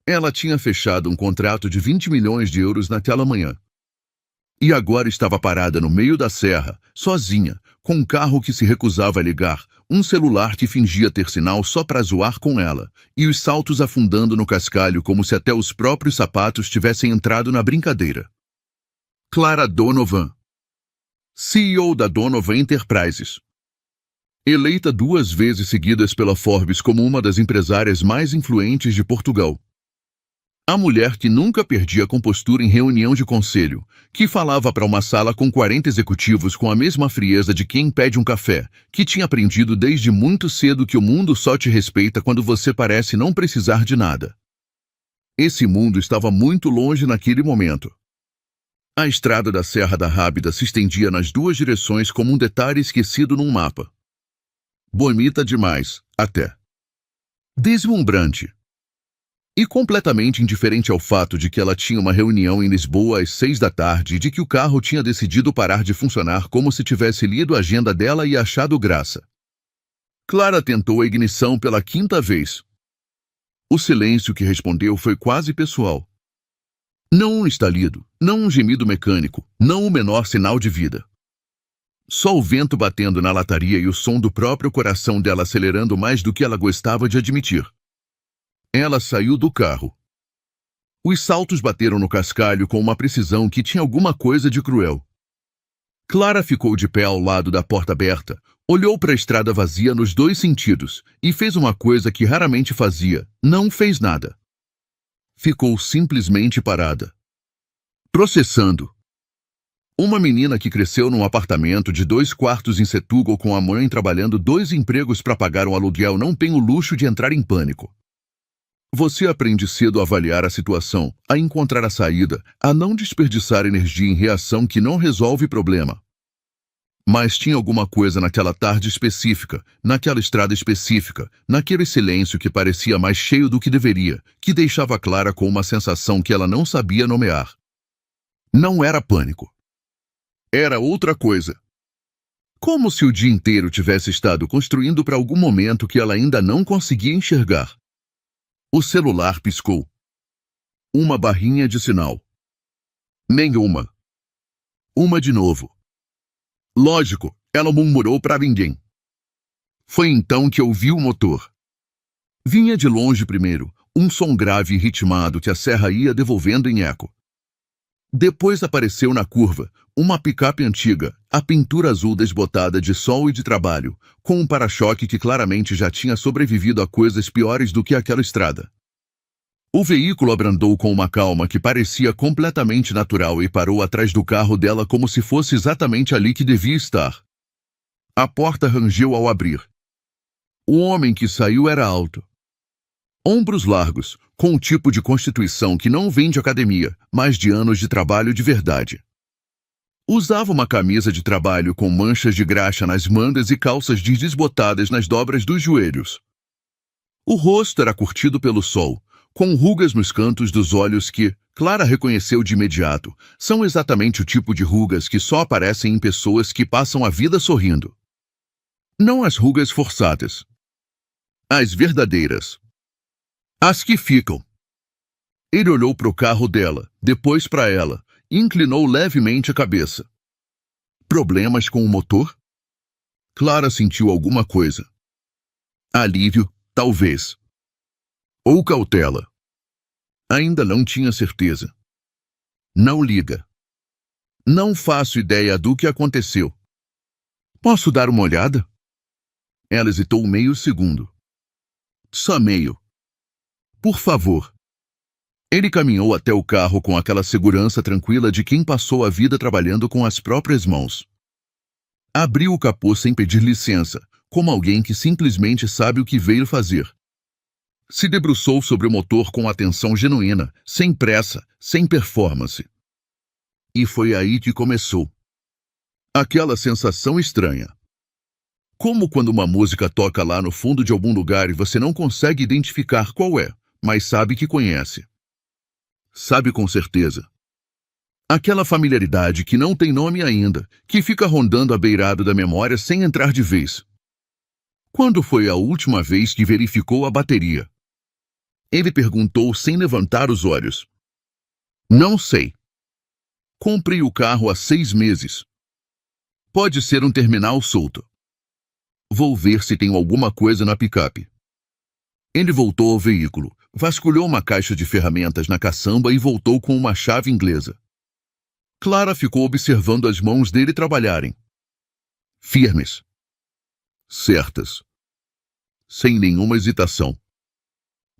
Ela tinha fechado um contrato de 20 milhões de euros naquela manhã. E agora estava parada no meio da serra, sozinha, com um carro que se recusava a ligar, um celular que fingia ter sinal só para zoar com ela, e os saltos afundando no cascalho como se até os próprios sapatos tivessem entrado na brincadeira. Clara Donovan, CEO da Donovan Enterprises. Eleita 2 vezes seguidas pela Forbes como uma das empresárias mais influentes de Portugal. A mulher que nunca perdia a compostura em reunião de conselho, que falava para uma sala com 40 executivos com a mesma frieza de quem pede um café, que tinha aprendido desde muito cedo que o mundo só te respeita quando você parece não precisar de nada. Esse mundo estava muito longe naquele momento. A estrada da Serra da Rábida se estendia nas 2 direções como um detalhe esquecido num mapa. Bonita demais, até. Deslumbrante. E completamente indiferente ao fato de que ela tinha uma reunião em Lisboa às 6 da tarde e de que o carro tinha decidido parar de funcionar como se tivesse lido a agenda dela e achado graça. Clara tentou a ignição pela 5ª vez. O silêncio que respondeu foi quase pessoal. Não um estalido, não um gemido mecânico, não o menor sinal de vida. Só o vento batendo na lataria e o som do próprio coração dela acelerando mais do que ela gostava de admitir. Ela saiu do carro. Os saltos bateram no cascalho com uma precisão que tinha alguma coisa de cruel. Clara ficou de pé ao lado da porta aberta, olhou para a estrada vazia nos 2 sentidos e fez uma coisa que raramente fazia: não fez nada. Ficou simplesmente parada. Processando. Uma menina que cresceu num apartamento de 2 quartos em Setúbal com a mãe trabalhando 2 empregos para pagar um aluguel não tem o luxo de entrar em pânico. Você aprende cedo a avaliar a situação, a encontrar a saída, a não desperdiçar energia em reação que não resolve problema. Mas tinha alguma coisa naquela tarde específica, naquela estrada específica, naquele silêncio que parecia mais cheio do que deveria, que deixava Clara com uma sensação que ela não sabia nomear. Não era pânico. Era outra coisa. Como se o dia inteiro tivesse estado construindo para algum momento que ela ainda não conseguia enxergar. O celular piscou. Uma barrinha de sinal. Nenhuma. Uma de novo. Lógico, ela murmurou para ninguém. Foi então que ouviu o motor. Vinha de longe primeiro, um som grave e ritmado que a serra ia devolvendo em eco. Depois apareceu na curva, uma picape antiga, a pintura azul desbotada de sol e de trabalho, com um para-choque que claramente já tinha sobrevivido a coisas piores do que aquela estrada. O veículo abrandou com uma calma que parecia completamente natural e parou atrás do carro dela como se fosse exatamente ali que devia estar. A porta rangeu ao abrir. O homem que saiu era alto. Ombros largos, com um tipo de constituição que não vem de academia, mas de anos de trabalho de verdade. Usava uma camisa de trabalho com manchas de graxa nas mangas e calças jeans desbotadas nas dobras dos joelhos. O rosto era curtido pelo sol, com rugas nos cantos dos olhos que, Clara reconheceu de imediato, são exatamente o tipo de rugas que só aparecem em pessoas que passam a vida sorrindo. Não as rugas forçadas. As verdadeiras. As que ficam. Ele olhou para o carro dela, depois para ela, e inclinou levemente a cabeça. Problemas com o motor? Clara sentiu alguma coisa. Alívio, talvez. Ou cautela. Ainda não tinha certeza. Não liga. Não faço ideia do que aconteceu. Posso dar uma olhada? Ela hesitou meio segundo. Só meio. Por favor. Ele caminhou até o carro com aquela segurança tranquila de quem passou a vida trabalhando com as próprias mãos. Abriu o capô sem pedir licença, como alguém que simplesmente sabe o que veio fazer. Se debruçou sobre o motor com atenção genuína, sem pressa, sem performance. E foi aí que começou. Aquela sensação estranha. Como quando uma música toca lá no fundo de algum lugar e você não consegue identificar qual é, mas sabe que conhece. Sabe com certeza. Aquela familiaridade que não tem nome ainda, que fica rondando a beirada da memória sem entrar de vez. Quando foi a última vez que verificou a bateria? Ele perguntou sem levantar os olhos. Não sei. Comprei o carro há 6 meses. Pode ser um terminal solto. Vou ver se tem alguma coisa na picape. Ele voltou ao veículo, vasculhou uma caixa de ferramentas na caçamba e voltou com uma chave inglesa. Clara ficou observando as mãos dele trabalharem. Firmes. Certas. Sem nenhuma hesitação.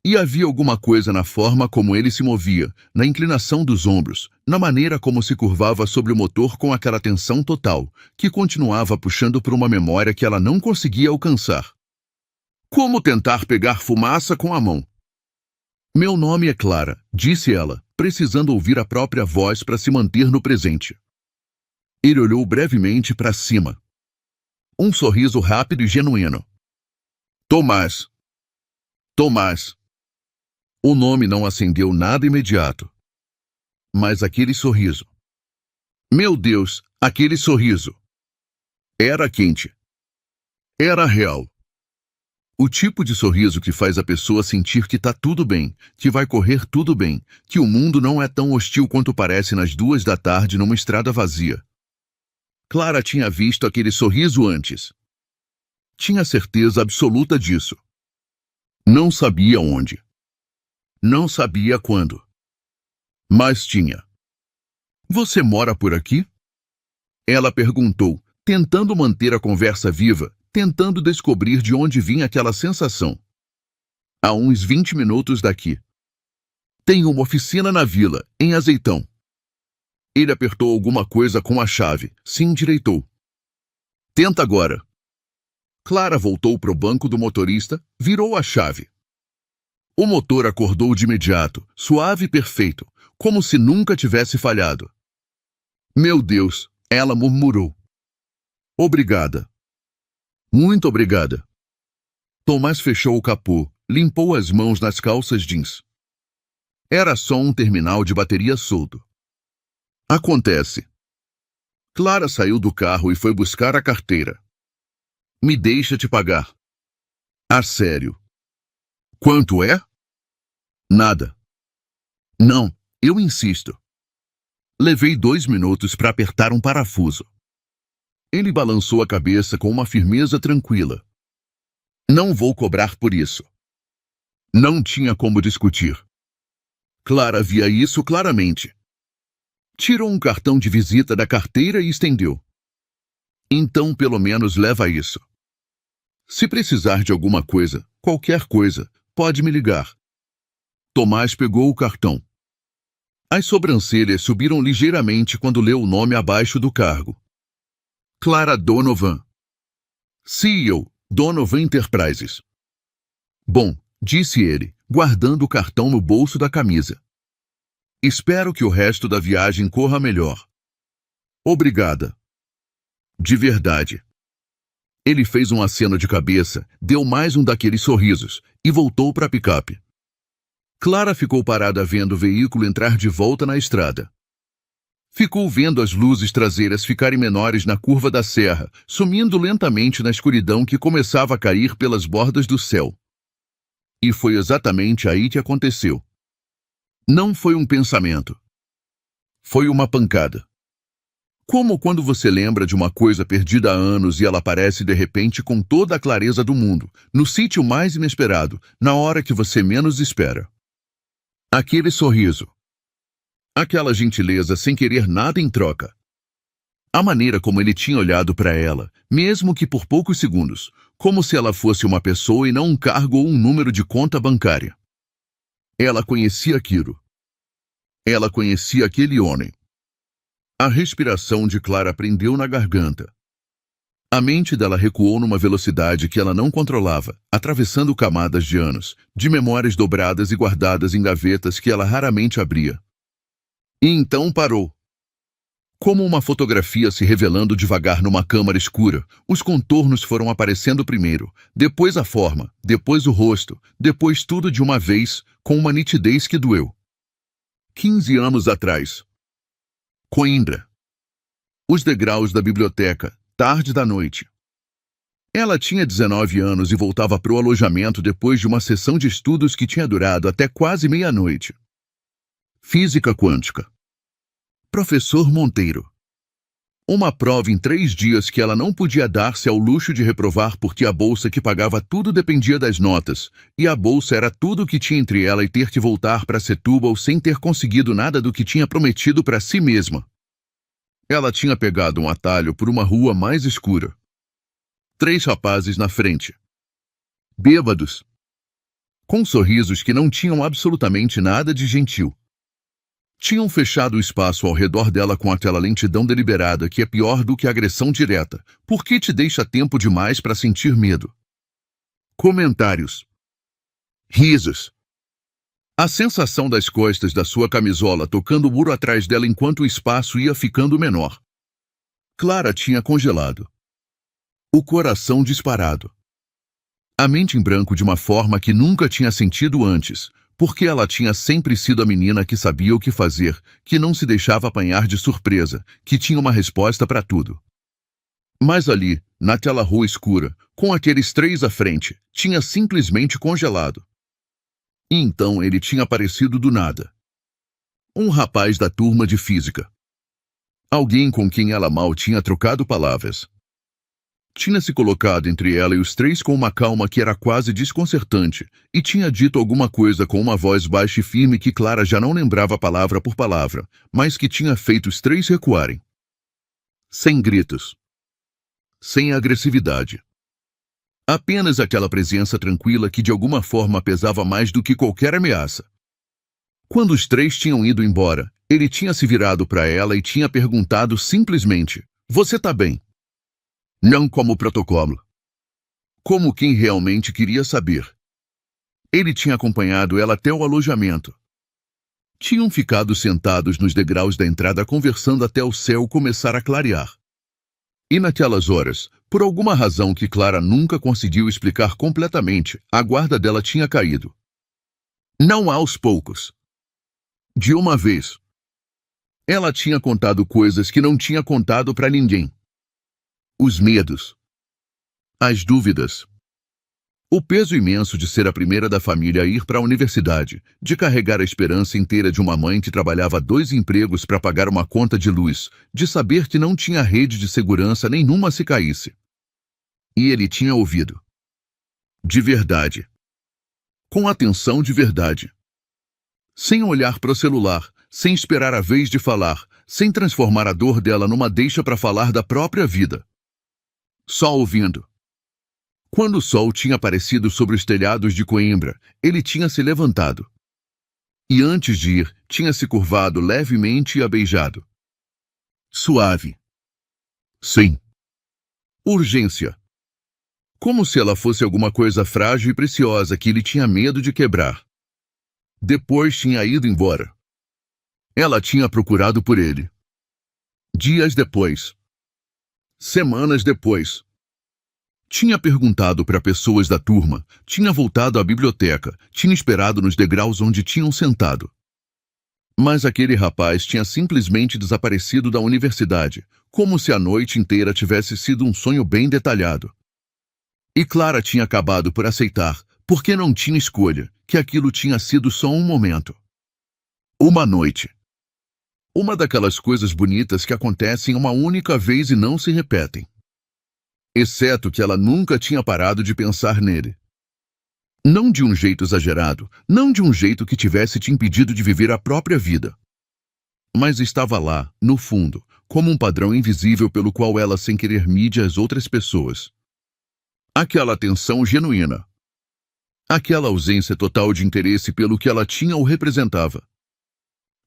E havia alguma coisa na forma como ele se movia, na inclinação dos ombros, na maneira como se curvava sobre o motor com aquela tensão total, que continuava puxando por uma memória que ela não conseguia alcançar. Como tentar pegar fumaça com a mão? Meu nome é Clara, disse ela, precisando ouvir a própria voz para se manter no presente. Ele olhou brevemente para cima. Um sorriso rápido e genuíno. Tomás. Tomás. O nome não acendeu nada imediato. Mas aquele sorriso. Meu Deus, aquele sorriso. Era quente. Era real. O tipo de sorriso que faz a pessoa sentir que tá tudo bem, que vai correr tudo bem, que o mundo não é tão hostil quanto parece nas 2 da tarde numa estrada vazia. Clara tinha visto aquele sorriso antes. Tinha certeza absoluta disso. Não sabia onde. Não sabia quando. Mas tinha. Você mora por aqui? Ela perguntou, tentando manter a conversa viva, tentando descobrir de onde vinha aquela sensação. A uns 20 minutos daqui. Tem uma oficina na vila, em Azeitão. Ele apertou alguma coisa com a chave, se endireitou. Tenta agora. Clara voltou para o banco do motorista, virou a chave. O motor acordou de imediato, suave e perfeito, como se nunca tivesse falhado. Meu Deus, ela murmurou. Obrigada. Muito obrigada. Tomás fechou o capô, limpou as mãos nas calças jeans. Era só um terminal de bateria solto. Acontece. Clara saiu do carro e foi buscar a carteira. Me deixa te pagar. A sério. Quanto é? Nada. Não, eu insisto. Levei 2 minutos para apertar um parafuso. Ele balançou a cabeça com uma firmeza tranquila. Não vou cobrar por isso. Não tinha como discutir. Clara via isso claramente. Tirou um cartão de visita da carteira e estendeu. Então, pelo menos leva isso. Se precisar de alguma coisa, qualquer coisa, pode me ligar. Tomás pegou o cartão. As sobrancelhas subiram ligeiramente quando leu o nome abaixo do cargo. Clara Donovan. CEO, Donovan Enterprises. Bom, disse ele, guardando o cartão no bolso da camisa. Espero que o resto da viagem corra melhor. Obrigada. De verdade. Ele fez um aceno de cabeça, deu mais um daqueles sorrisos e voltou para a picape. Clara ficou parada vendo o veículo entrar de volta na estrada. Ficou vendo as luzes traseiras ficarem menores na curva da serra, sumindo lentamente na escuridão que começava a cair pelas bordas do céu. E foi exatamente aí que aconteceu. Não foi um pensamento. Foi uma pancada. Como quando você lembra de uma coisa perdida há anos e ela aparece de repente com toda a clareza do mundo, no sítio mais inesperado, na hora que você menos espera. Aquele sorriso. Aquela gentileza sem querer nada em troca. A maneira como ele tinha olhado para ela, mesmo que por poucos segundos, como se ela fosse uma pessoa e não um cargo ou um número de conta bancária. Ela conhecia aquilo. Ela conhecia aquele homem. A respiração de Clara prendeu na garganta. A mente dela recuou numa velocidade que ela não controlava, atravessando camadas de anos, de memórias dobradas e guardadas em gavetas que ela raramente abria. E então parou. Como uma fotografia se revelando devagar numa câmara escura, os contornos foram aparecendo primeiro, depois a forma, depois o rosto, depois tudo de uma vez, com uma nitidez que doeu. 15 anos atrás. Coimbra. Os degraus da biblioteca, tarde da noite. Ela tinha 19 anos e voltava para o alojamento depois de uma sessão de estudos que tinha durado até quase meia-noite. Física quântica. Professor Monteiro. Uma prova em 3 dias que ela não podia dar-se ao luxo de reprovar porque a bolsa que pagava tudo dependia das notas, e a bolsa era tudo o que tinha entre ela e ter que voltar para Setúbal sem ter conseguido nada do que tinha prometido para si mesma. Ela tinha pegado um atalho por uma rua mais escura. 3 rapazes na frente. Bêbados. Com sorrisos que não tinham absolutamente nada de gentil. Tinham fechado o espaço ao redor dela com aquela lentidão deliberada que é pior do que agressão direta, porque te deixa tempo demais para sentir medo. Comentários. Risos. A sensação das costas da sua camisola tocando o muro atrás dela enquanto o espaço ia ficando menor. Clara tinha congelado. O coração disparado. A mente em branco de uma forma que nunca tinha sentido antes, porque ela tinha sempre sido a menina que sabia o que fazer, que não se deixava apanhar de surpresa, que tinha uma resposta para tudo. Mas ali, naquela rua escura, com aqueles 3 à frente, tinha simplesmente congelado. E então ele tinha aparecido do nada. Um rapaz da turma de física. Alguém com quem ela mal tinha trocado palavras. Tinha se colocado entre ela e os 3 com uma calma que era quase desconcertante, e tinha dito alguma coisa com uma voz baixa e firme que Clara já não lembrava palavra por palavra, mas que tinha feito os 3 recuarem. Sem gritos. Sem agressividade. Apenas aquela presença tranquila que de alguma forma pesava mais do que qualquer ameaça. Quando os 3 tinham ido embora, ele tinha se virado para ela e tinha perguntado simplesmente: "Você tá bem?" Não como protocolo. Como quem realmente queria saber. Ele tinha acompanhado ela até o alojamento. Tinham ficado sentados nos degraus da entrada conversando até o céu começar a clarear. E naquelas horas, por alguma razão que Clara nunca conseguiu explicar completamente, a guarda dela tinha caído. Não aos poucos. De uma vez. Ela tinha contado coisas que não tinha contado para ninguém. Os medos. As dúvidas. O peso imenso de ser a primeira da família a ir para a universidade, de carregar a esperança inteira de uma mãe que trabalhava 2 empregos para pagar uma conta de luz, de saber que não tinha rede de segurança nenhuma se caísse. E ele tinha ouvido. De verdade. Com atenção de verdade. Sem olhar para o celular, sem esperar a vez de falar, sem transformar a dor dela numa deixa para falar da própria vida. Só ouvindo. Quando o sol tinha aparecido sobre os telhados de Coimbra, ele tinha se levantado. E antes de ir, tinha se curvado levemente e a beijado. Suave. Sim. Urgência. Como se ela fosse alguma coisa frágil e preciosa que ele tinha medo de quebrar. Depois tinha ido embora. Ela tinha procurado por ele. Dias depois. Semanas depois. Tinha perguntado para pessoas da turma, tinha voltado à biblioteca, tinha esperado nos degraus onde tinham sentado. Mas aquele rapaz tinha simplesmente desaparecido da universidade, como se a noite inteira tivesse sido um sonho bem detalhado. E Clara tinha acabado por aceitar, porque não tinha escolha, que aquilo tinha sido só um momento. Uma noite. Uma daquelas coisas bonitas que acontecem uma única vez e não se repetem. Exceto que ela nunca tinha parado de pensar nele. Não de um jeito exagerado, não de um jeito que tivesse te impedido de viver a própria vida. Mas estava lá, no fundo, como um padrão invisível pelo qual ela sem querer mide as outras pessoas. Aquela atenção genuína. Aquela ausência total de interesse pelo que ela tinha ou representava.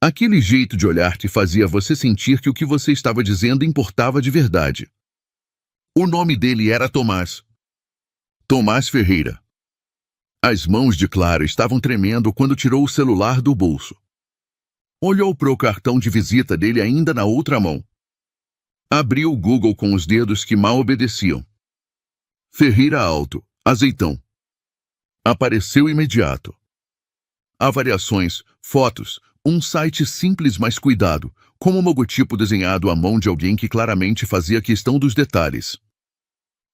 Aquele jeito de olhar que fazia você sentir que o que você estava dizendo importava de verdade. O nome dele era Tomás. Tomás Ferreira. As mãos de Clara estavam tremendo quando tirou o celular do bolso. Olhou para o cartão de visita dele ainda na outra mão. Abriu o Google com os dedos que mal obedeciam. Ferreira Alto, Azeitão. Apareceu imediato. Avaliações, fotos, um site simples mas cuidado, como um logotipo desenhado à mão de alguém que claramente fazia questão dos detalhes.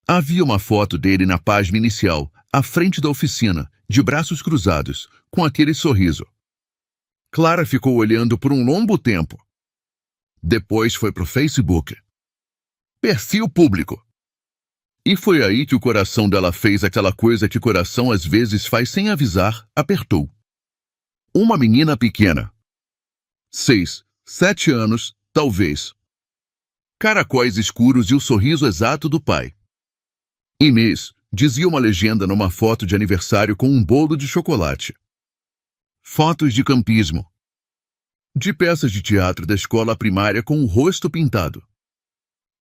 Havia uma foto dele na página inicial, à frente da oficina, de braços cruzados, com aquele sorriso. Clara ficou olhando por um longo tempo. Depois foi pro Facebook. Perfil público. E foi aí que o coração dela fez aquela coisa que coração às vezes faz sem avisar, apertou. Uma menina pequena. 6, 7 anos, talvez. Caracóis escuros e o sorriso exato do pai. Inês, dizia uma legenda numa foto de aniversário com um bolo de chocolate. Fotos de campismo. De peças de teatro da escola primária com o rosto pintado.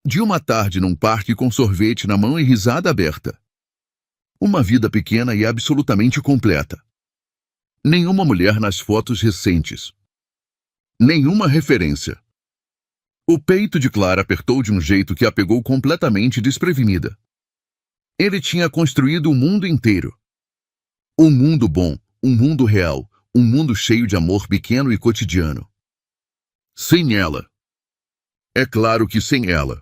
De uma tarde num parque com sorvete na mão e risada aberta. Uma vida pequena e absolutamente completa. Nenhuma mulher nas fotos recentes. Nenhuma referência. O peito de Clara apertou de um jeito que a pegou completamente desprevenida. Ele tinha construído o mundo inteiro. Um mundo bom, um mundo real, um mundo cheio de amor pequeno e cotidiano. Sem ela. É claro que sem ela.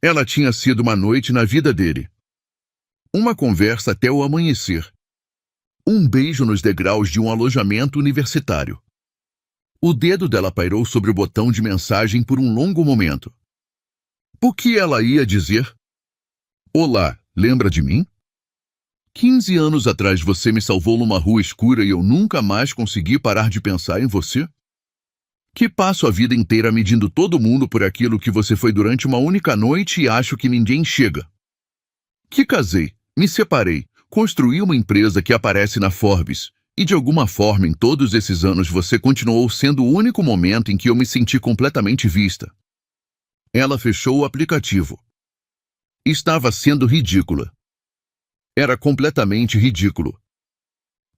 Ela tinha sido uma noite na vida dele. Uma conversa até o amanhecer. Um beijo nos degraus de um alojamento universitário. O dedo dela pairou sobre o botão de mensagem por um longo momento. O que ela ia dizer? Olá, lembra de mim? 15 anos atrás você me salvou numa rua escura e eu nunca mais consegui parar de pensar em você? Que passo a vida inteira medindo todo mundo por aquilo que você foi durante uma única noite e acho que ninguém chega. Que casei, me separei, construí uma empresa que aparece na Forbes, e de alguma forma em todos esses anos você continuou sendo o único momento em que eu me senti completamente vista. Ela fechou o aplicativo. Estava sendo ridícula. Era completamente ridículo.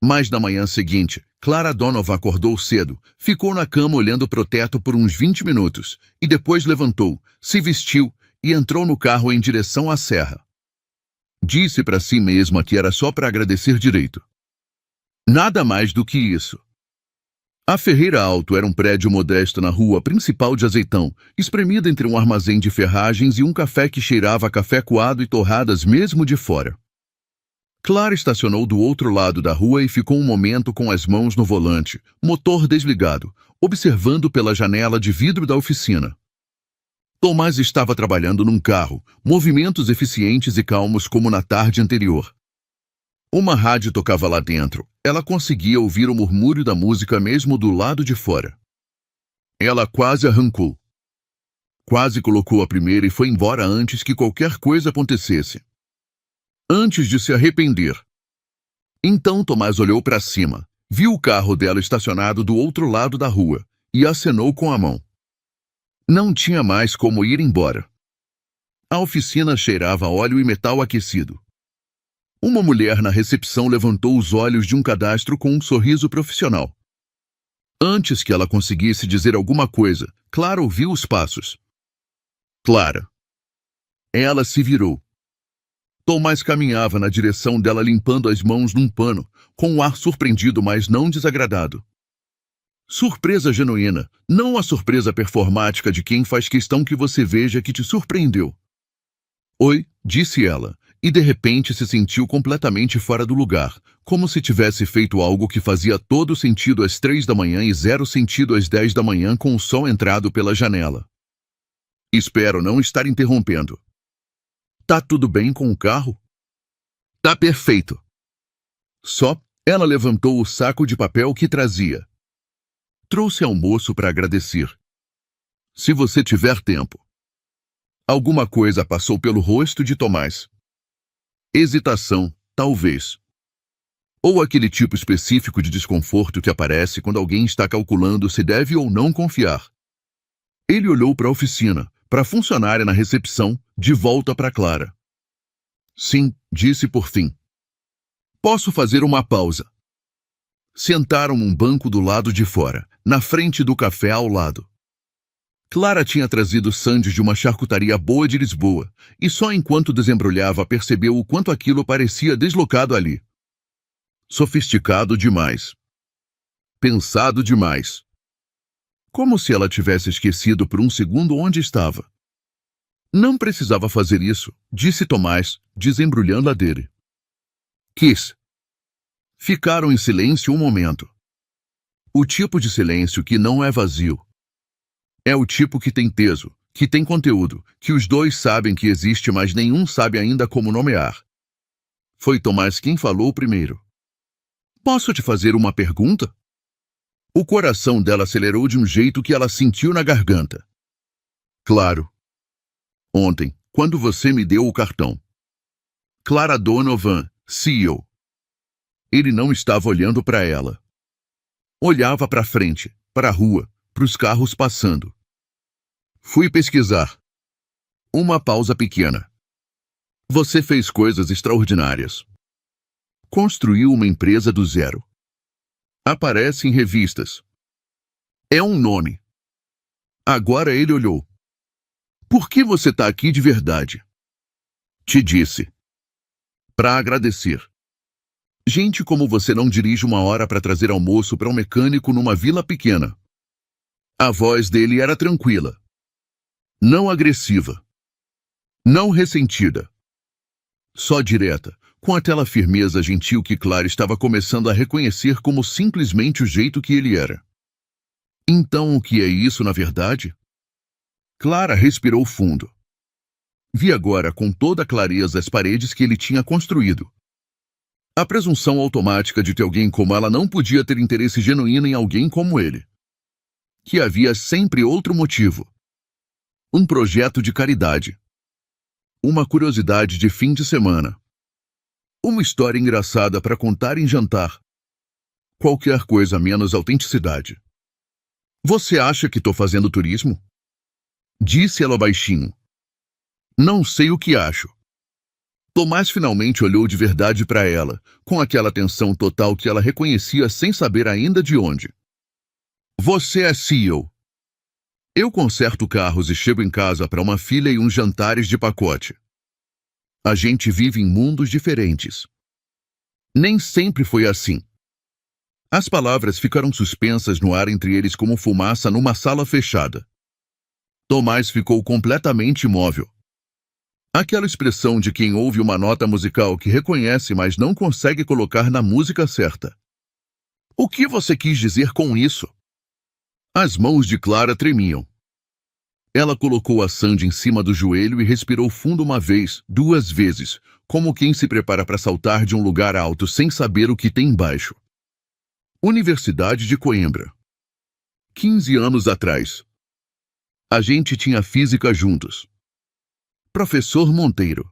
Mas na manhã seguinte, Clara Donovan acordou cedo, ficou na cama olhando pro teto por uns 20 minutos, e depois levantou, se vestiu e entrou no carro em direção à serra. Disse para si mesma que era só para agradecer direito. Nada mais do que isso. A Ferreira Alto era um prédio modesto na rua principal de Azeitão, espremido entre um armazém de ferragens e um café que cheirava a café coado e torradas mesmo de fora. Clara estacionou do outro lado da rua e ficou um momento com as mãos no volante, motor desligado, observando pela janela de vidro da oficina. Tomás estava trabalhando num carro, movimentos eficientes e calmos como na tarde anterior. Uma rádio tocava lá dentro. Ela conseguia ouvir o murmúrio da música mesmo do lado de fora. Ela quase arrancou. Quase colocou a primeira e foi embora antes que qualquer coisa acontecesse. Antes de se arrepender. Então Tomás olhou para cima, viu o carro dela estacionado do outro lado da rua e acenou com a mão. Não tinha mais como ir embora. A oficina cheirava a óleo e metal aquecido. Uma mulher na recepção levantou os olhos de um cadastro com um sorriso profissional. Antes que ela conseguisse dizer alguma coisa, Clara ouviu os passos. Clara. Ela se virou. Tomás caminhava na direção dela limpando as mãos num pano, com um ar surpreendido, mas não desagradado. Surpresa genuína, não a surpresa performática de quem faz questão que você veja que te surpreendeu. Oi, disse ela, e de repente se sentiu completamente fora do lugar, como se tivesse feito algo que fazia todo sentido às 3 da manhã e 0 sentido às 10 da manhã com o sol entrado pela janela. Espero não estar interrompendo. Tá tudo bem com o carro? Tá perfeito. Só, ela levantou o saco de papel que trazia. Trouxe almoço para agradecer. Se você tiver tempo. Alguma coisa passou pelo rosto de Tomás. Hesitação, talvez. Ou aquele tipo específico de desconforto que aparece quando alguém está calculando se deve ou não confiar. Ele olhou para a oficina, para a funcionária na recepção, de volta para Clara. Sim, disse por fim. Posso fazer uma pausa. Sentaram um banco do lado de fora, na frente do café ao lado. Clara tinha trazido sandes de uma charcutaria boa de Lisboa, e só enquanto desembrulhava percebeu o quanto aquilo parecia deslocado ali. Sofisticado demais. Pensado demais. Como se ela tivesse esquecido por um segundo onde estava. Não precisava fazer isso, disse Tomás, desembrulhando a dele. Quis. Ficaram em silêncio um momento. O tipo de silêncio que não é vazio. É o tipo que tem peso, que tem conteúdo, que os dois sabem que existe, mas nenhum sabe ainda como nomear. Foi Tomás quem falou primeiro. Posso te fazer uma pergunta? O coração dela acelerou de um jeito que ela sentiu na garganta. Claro. Ontem, quando você me deu o cartão. Clara Donovan, CEO. Ele não estava olhando para ela. Olhava para frente, para a rua, para os carros passando. Fui pesquisar. Uma pausa pequena. Você fez coisas extraordinárias. Construiu uma empresa do zero. Aparece em revistas. É um nome. Agora ele olhou. Por que você está aqui de verdade? Te disse. Para agradecer. Gente como você não dirige 1 hora para trazer almoço para um mecânico numa vila pequena. A voz dele era tranquila. Não agressiva. Não ressentida. Só direta, com aquela firmeza gentil que Clara estava começando a reconhecer como simplesmente o jeito que ele era. Então o que é isso na verdade? Clara respirou fundo. Vi agora com toda clareza as paredes que ele tinha construído. A presunção automática de ter alguém como ela não podia ter interesse genuíno em alguém como ele. Que havia sempre outro motivo. Um projeto de caridade. Uma curiosidade de fim de semana. Uma história engraçada para contar em jantar. Qualquer coisa menos autenticidade. Você acha que estou fazendo turismo? Disse ela baixinho. Não sei o que acho. Tomás finalmente olhou de verdade para ela, com aquela atenção total que ela reconhecia sem saber ainda de onde. Você é CEO. Eu conserto carros e chego em casa para uma filha e uns jantares de pacote. A gente vive em mundos diferentes. Nem sempre foi assim. As palavras ficaram suspensas no ar entre eles como fumaça numa sala fechada. Tomás ficou completamente imóvel. Aquela expressão de quem ouve uma nota musical que reconhece, mas não consegue colocar na música certa. O que você quis dizer com isso? As mãos de Clara tremiam. Ela colocou a Sandy em cima do joelho e respirou fundo 1 vez, 2 vezes, como quem se prepara para saltar de um lugar alto sem saber o que tem embaixo. Universidade de Coimbra. 15 anos atrás. A gente tinha física juntos. Professor Monteiro.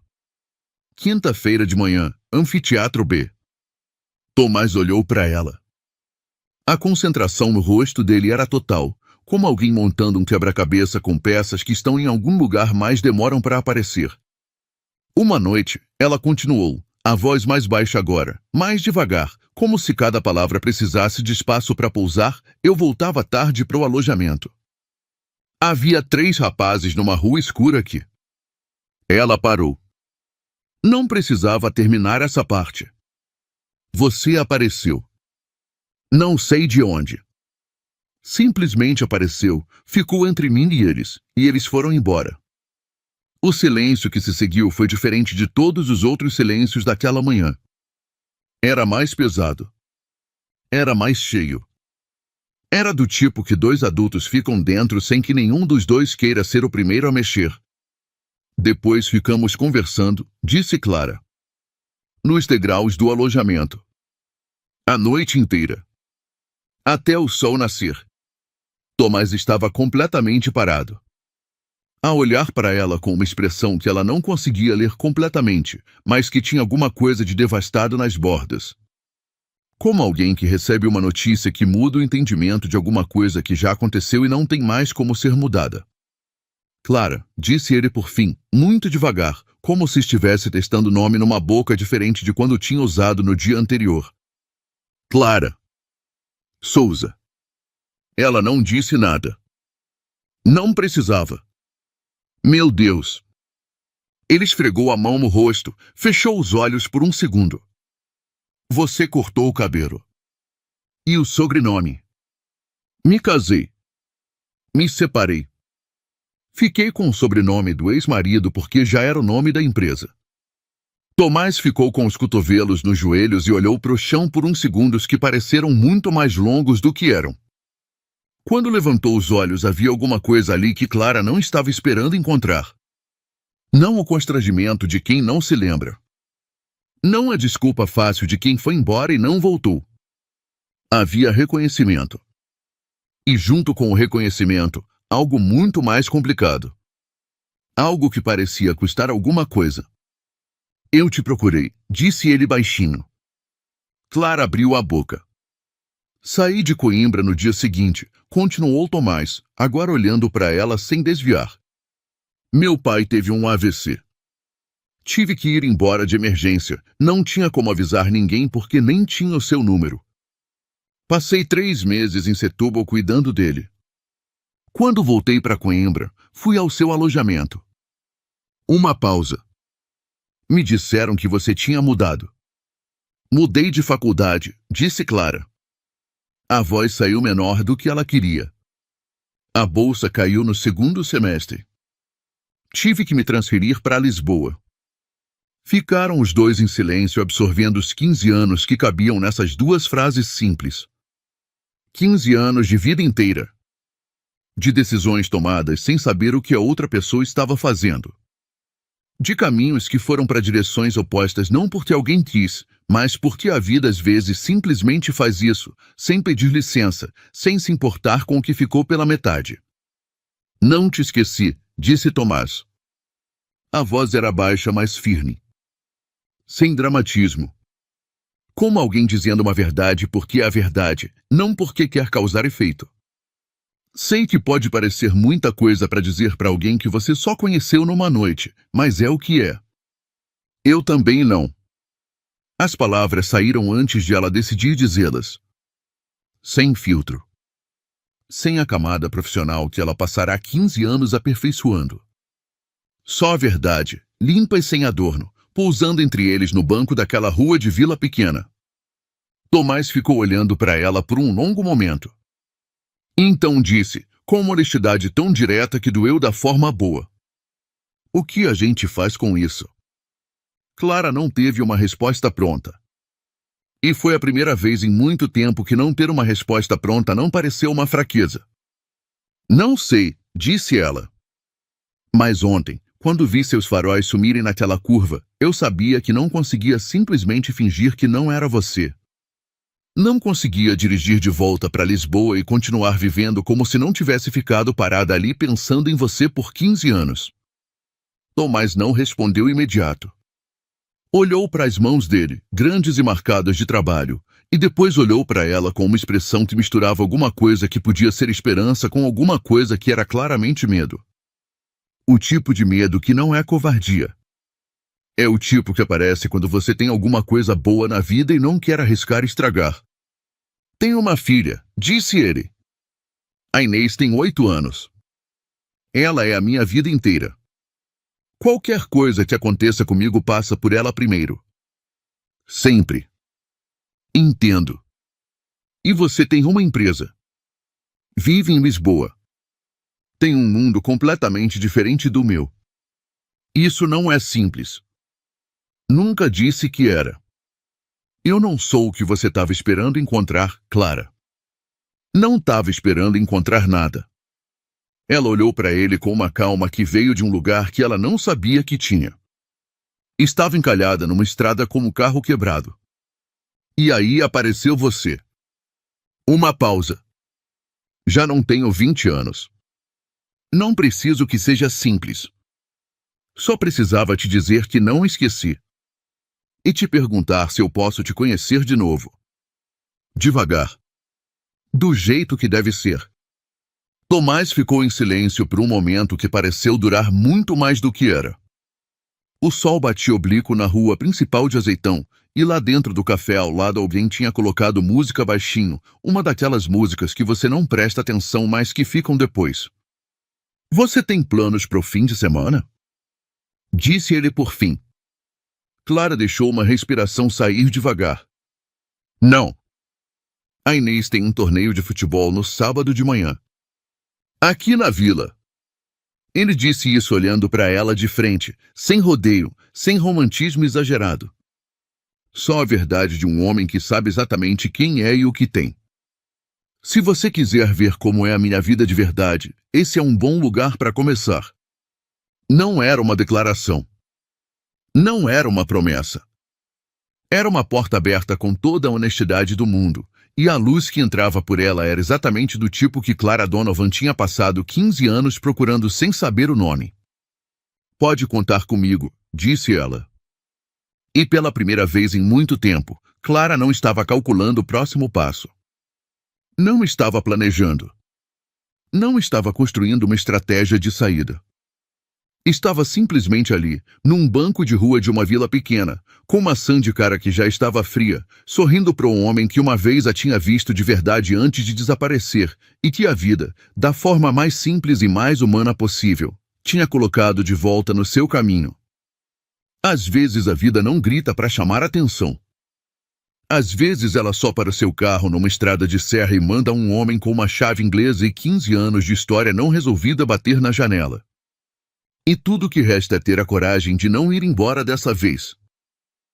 Quinta-feira de manhã, Anfiteatro B. Tomás olhou para ela. A concentração no rosto dele era total, como alguém montando um quebra-cabeça com peças que estão em algum lugar mas demoram para aparecer. Uma noite, ela continuou, a voz mais baixa agora, mais devagar, como se cada palavra precisasse de espaço para pousar. Eu voltava tarde para o alojamento. Havia 3 rapazes numa rua escura aqui. Ela parou. Não precisava terminar essa parte. Você apareceu. Não sei de onde. Simplesmente apareceu, ficou entre mim e eles foram embora. O silêncio que se seguiu foi diferente de todos os outros silêncios daquela manhã. Era mais pesado. Era mais cheio. Era do tipo que 2 adultos ficam dentro sem que nenhum dos dois queira ser o primeiro a mexer. Depois ficamos conversando, disse Clara. Nos degraus do alojamento. A noite inteira. Até o sol nascer. Tomás estava completamente parado. A olhar para ela com uma expressão que ela não conseguia ler completamente, mas que tinha alguma coisa de devastado nas bordas. Como alguém que recebe uma notícia que muda o entendimento de alguma coisa que já aconteceu e não tem mais como ser mudada. Clara, disse ele por fim, muito devagar, como se estivesse testando o nome numa boca diferente de quando tinha usado no dia anterior. Clara. Souza. Ela não disse nada. Não precisava. Meu Deus. Ele esfregou a mão no rosto, fechou os olhos por um segundo. Você cortou o cabelo. E o sobrenome? Me casei. Me separei. Fiquei com o sobrenome do ex-marido porque já era o nome da empresa. Tomás ficou com os cotovelos nos joelhos e olhou para o chão por uns segundos que pareceram muito mais longos do que eram. Quando levantou os olhos, havia alguma coisa ali que Clara não estava esperando encontrar. Não o constrangimento de quem não se lembra. Não a desculpa fácil de quem foi embora e não voltou. Havia reconhecimento. E junto com o reconhecimento, algo muito mais complicado. Algo que parecia custar alguma coisa. Eu te procurei, disse ele baixinho. Clara abriu a boca. Saí de Coimbra no dia seguinte, continuou Tomás, agora olhando para ela sem desviar. Meu pai teve um AVC. Tive que ir embora de emergência, não tinha como avisar ninguém porque nem tinha o seu número. Passei 3 meses em Setúbal cuidando dele. Quando voltei para Coimbra, fui ao seu alojamento. Uma pausa. Me disseram que você tinha mudado. Mudei de faculdade, disse Clara. A voz saiu menor do que ela queria. A bolsa caiu no 2º semestre. Tive que me transferir para Lisboa. Ficaram os dois em silêncio, absorvendo os 15 anos que cabiam nessas 2 frases simples. 15 anos de vida inteira. De decisões tomadas sem saber o que a outra pessoa estava fazendo. De caminhos que foram para direções opostas não porque alguém quis, mas porque a vida às vezes simplesmente faz isso, sem pedir licença, sem se importar com o que ficou pela metade. Não te esqueci, disse Tomás. A voz era baixa, mas firme. Sem dramatismo. Como alguém dizendo uma verdade porque é a verdade, não porque quer causar efeito. Sei que pode parecer muita coisa para dizer para alguém que você só conheceu numa noite, mas é o que é. Eu também não. As palavras saíram antes de ela decidir dizê-las. Sem filtro. Sem a camada profissional que ela passará 15 anos aperfeiçoando. Só a verdade, limpa e sem adorno, pousando entre eles no banco daquela rua de Vila Pequena. Tomás ficou olhando para ela por um longo momento. Então disse, com uma honestidade tão direta que doeu da forma boa. O que a gente faz com isso? Clara não teve uma resposta pronta. E foi a primeira vez em muito tempo que não ter uma resposta pronta não pareceu uma fraqueza. Não sei, disse ela. Mas ontem, quando vi seus faróis sumirem naquela curva, eu sabia que não conseguia simplesmente fingir que não era você. Não conseguia dirigir de volta para Lisboa e continuar vivendo como se não tivesse ficado parada ali pensando em você por 15 anos. Tomás não respondeu imediato. Olhou para as mãos dele, grandes e marcadas de trabalho, e depois olhou para ela com uma expressão que misturava alguma coisa que podia ser esperança com alguma coisa que era claramente medo. O tipo de medo que não é covardia. É o tipo que aparece quando você tem alguma coisa boa na vida e não quer arriscar estragar. Tenho uma filha, disse ele. A Inês tem 8 anos. Ela é a minha vida inteira. Qualquer coisa que aconteça comigo passa por ela primeiro. Sempre. Entendo. E você tem uma empresa. Vive em Lisboa. Tem um mundo completamente diferente do meu. Isso não é simples. Nunca disse que era. Eu não sou o que você estava esperando encontrar, Clara. Não estava esperando encontrar nada. Ela olhou para ele com uma calma que veio de um lugar que ela não sabia que tinha. Estava encalhada numa estrada com o carro quebrado. E aí apareceu você. Uma pausa. Já não tenho 20 anos. Não preciso que seja simples. Só precisava te dizer que não esqueci. E te perguntar se eu posso te conhecer de novo. Devagar. Do jeito que deve ser. Tomás ficou em silêncio por um momento que pareceu durar muito mais do que era. O sol batia oblíquo na rua principal de Azeitão, e lá dentro do café ao lado alguém tinha colocado música baixinho, uma daquelas músicas que você não presta atenção, mas que ficam depois. Você tem planos para o fim de semana? Disse ele por fim. Clara deixou uma respiração sair devagar. Não. A Inês tem um torneio de futebol no sábado de manhã. Aqui na vila. Ele disse isso olhando para ela de frente, sem rodeio, sem romantismo exagerado. Só a verdade de um homem que sabe exatamente quem é e o que tem. Se você quiser ver como é a minha vida de verdade, esse é um bom lugar para começar. Não era uma declaração. Não era uma promessa. Era uma porta aberta com toda a honestidade do mundo, e a luz que entrava por ela era exatamente do tipo que Clara Donovan tinha passado 15 anos procurando sem saber o nome. Pode contar comigo, disse ela. E pela primeira vez em muito tempo, Clara não estava calculando o próximo passo. Não estava planejando. Não estava construindo uma estratégia de saída. Estava simplesmente ali, num banco de rua de uma vila pequena, com maçã de cara que já estava fria, sorrindo para um homem que uma vez a tinha visto de verdade antes de desaparecer e que a vida, da forma mais simples e mais humana possível, tinha colocado de volta no seu caminho. Às vezes a vida não grita para chamar atenção. Às vezes ela só para o seu carro numa estrada de serra e manda um homem com uma chave inglesa e 15 anos de história não resolvida bater na janela. E tudo o que resta é ter a coragem de não ir embora dessa vez.